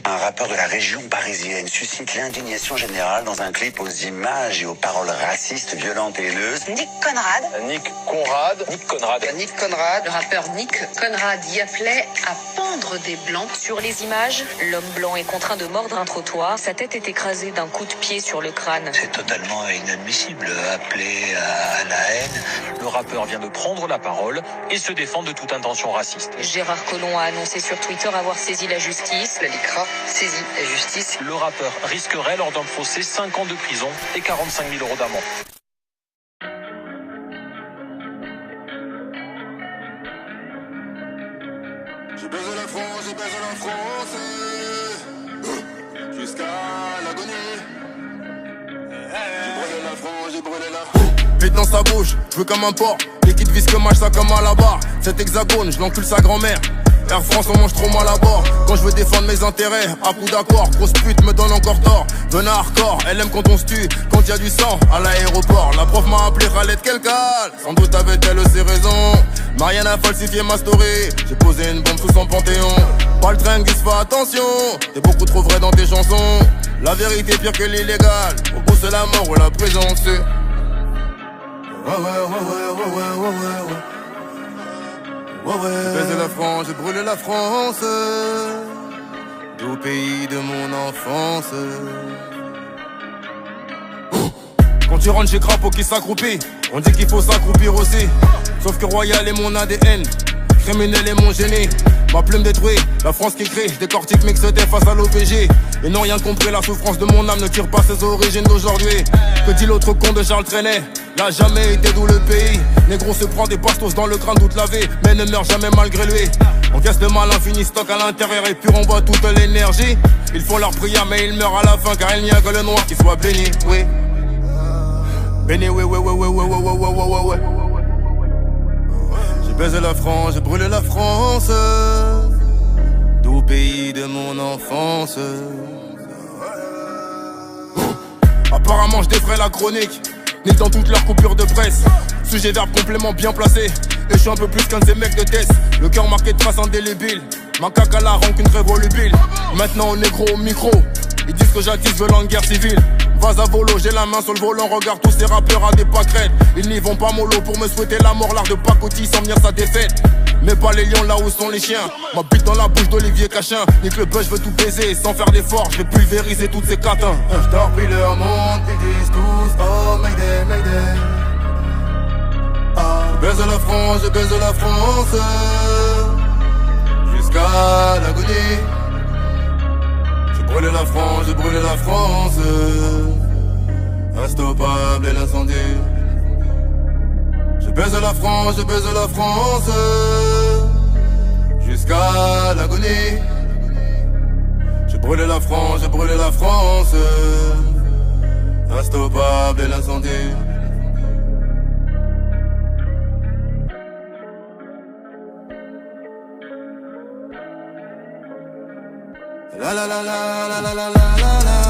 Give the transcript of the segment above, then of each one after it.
Un rappeur de la région parisienne suscite l'indignation générale dans un clip aux images et aux paroles racistes, violentes et haineuses. Nick Conrad. Le rappeur Nick Conrad y appelait à pendre des blancs. Sur les images, l'homme blanc est contraint de mordre un trottoir. Sa tête est écrasée d'un coup de pied sur le crâne. C'est totalement inadmissible. Appeler à la haine. Le rappeur vient de prendre la parole et se défendre de toute intention raciste. Gérard Collomb a annoncé sur Twitter avoir saisi la justice. La LICRA saisit la justice. Le rappeur risquerait lors d'un procès 5 ans de prison et 45 000 € d'amende. J'ai baisé la France, jusqu'à l'agonie. J'ai brûlé la Vite dans sa bouche, je veux comme un porc. Liquide visque mâche ça comme à la barre. Cet hexagone, je l'encule sa grand-mère. Air France, on mange trop mal à bord. Quand je veux défendre mes intérêts, à coup d'accord. Grosse pute me donne encore tort. Venez hardcore, elle aime quand on se tue. Quand y a du sang, à l'aéroport. La prof m'a appelé Khaled Kelkal. Sans doute avait-elle ses raisons. Marianne a falsifié ma story. J'ai posé une bombe sous son panthéon. Pas le train fais attention. T'es beaucoup trop vrai dans tes chansons. La vérité est pire que l'illégal. Au bout c'est la mort ou la prison, c'est. J'ai baisé la France, j'ai brûlé la France. Doux pays de mon enfance. Quand tu rentres chez Crapaud qui s'accroupit, on dit qu'il faut s'accroupir aussi. Sauf que Royal est mon ADN, criminel est mon génie. Ma plume détruite, la France qui crie, je décortique mixté face à l'OPJ. Ils n'ont rien compris, la souffrance de mon âme ne tire pas ses origines d'aujourd'hui. Que dit l'autre con de Charles Trenet? N'a jamais été d'où le pays. Négro se prend des bastos dans le crâne toute la vie, mais ne meurt jamais malgré lui. Encaisse le mal infini, stock à l'intérieur et puis on voit toute l'énergie. Ils font leur prière mais ils meurent à la fin car il n'y a que le noir qui soit béni, oui. Béni, oui. J'ai baisé la France, j'ai brûlé la France. Doux pays de mon enfance. Apparemment je défraie la chronique. Né dans toutes leurs coupures de presse. Sujet verbe complément bien placé. Et je suis un peu plus qu'un de ces mecs de test. Le cœur marqué de traces indélébiles. Ma caca la rancune très volubile. Maintenant on est gros au micro. Ils disent que j'attise veulent une guerre civile. Vas à volo, j'ai la main sur le volant. Regarde tous ces rappeurs à des pâquerettes. Ils n'y vont pas mollo pour me souhaiter la mort. L'art de pacotille sans venir sa défaite. Mais pas les lions là où sont les chiens. Ma bite dans la bouche d'Olivier Cachin. Nique le buzz, je veux tout baiser. Sans faire d'effort, je vais pulvériser toutes ces catins. Je torpille leur monde, ils disent tous oh Mayday, Mayday. Je baise la France, je baise la France. Jusqu'à l'agonie. J'ai brûlé la France, j'ai brûlé la France. Instoppable est l'incendie. Je baise la France, je baise la France. Jusqu'à l'agonie. J'ai brûlé la France, j'ai brûlé la France. Instoppable est l'incendie. La la la la la la la la la.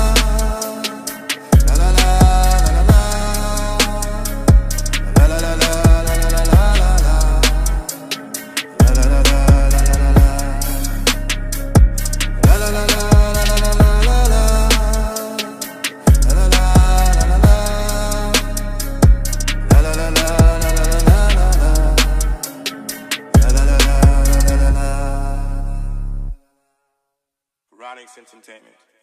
Ronix Entertainment.